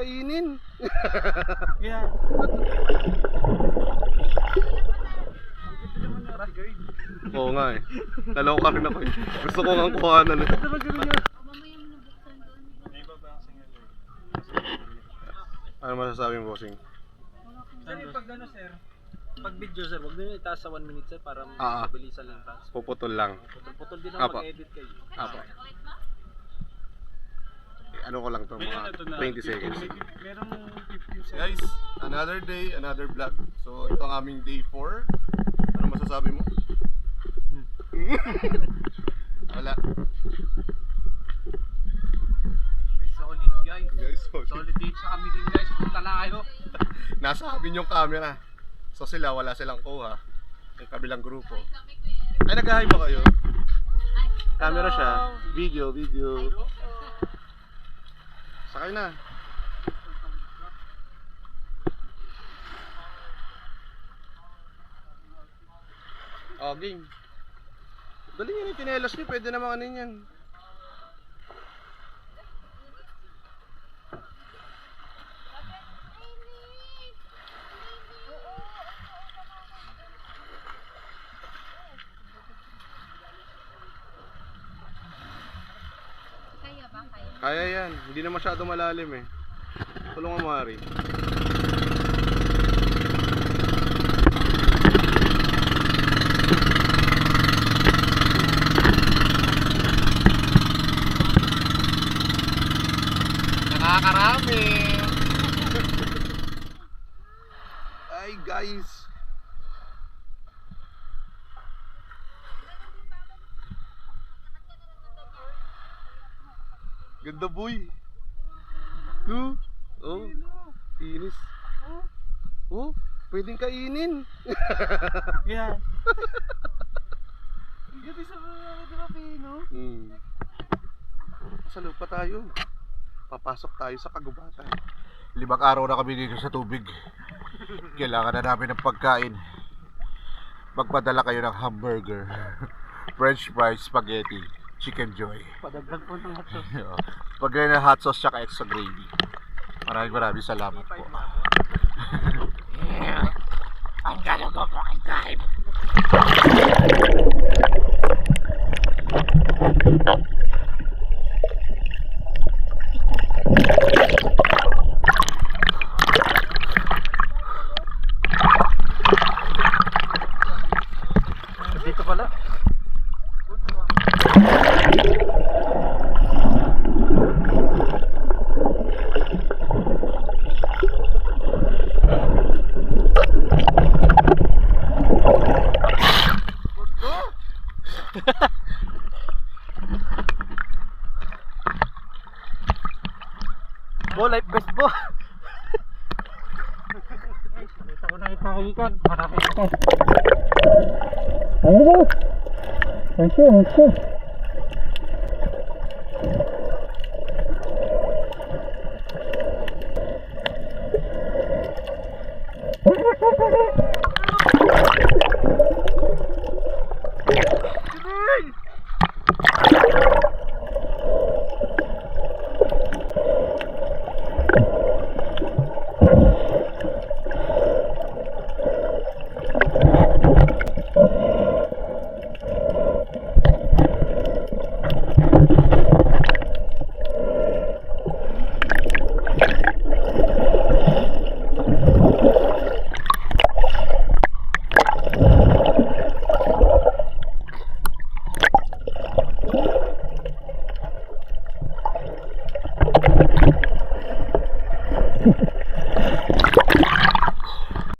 kainin. Yeah. Oo nga eh. Naloka rin ako eh. Gusto ko nga kuhanan eh. Ano masasabi mo, bossing? Sir, pag ano sir, pag video sir, huwag nyo itaas sa 1 minute sir para mabilisan lang transfer. Puputol lang. Putol din ako mag-edit kayo. Apo. Ano ko lang to, mga 20 seconds. Merong 15 seconds. Guys, another day, another vlog. So, ito ang aming day 4. Ano masasabi mo? Wala. Solid guys. Guys, Solid date sa kami din guys. Punta na kayo. nasa amin yung camera. So sila, wala silang kuha. Yung kabilang grupo. Ay, nag-hi ba kayo? Camera siya. Video. Sakay na. Oh, game. Dali nyo yung tinelas nyo. Pwede naman kanin yan. Kaya yan, hindi na masyado malalim eh. Tulungan mo, Ari. Nakakarami. Ay guys. Ganda boy. No? Oh. Inis. Oh, pwedeng kainin. Yeah. Gabi sa mga Pino. Sa lupa tayo. Papasok tayo sa kagubatan. 5 araw na kami dito sa tubig. Kailangan na namin ng pagkain. Magpadala kayo ng hamburger, french fries, spaghetti, chicken joy. Padagdag po ng hot sauce. Pagkain ng hot sauce tsaka extra gravy. Maraming salamat po. I'm gonna go for a dive. Dito pala. Bo, life best bo. Ito ko na ikahikan. Marami ito. Ano ba? Ay siya.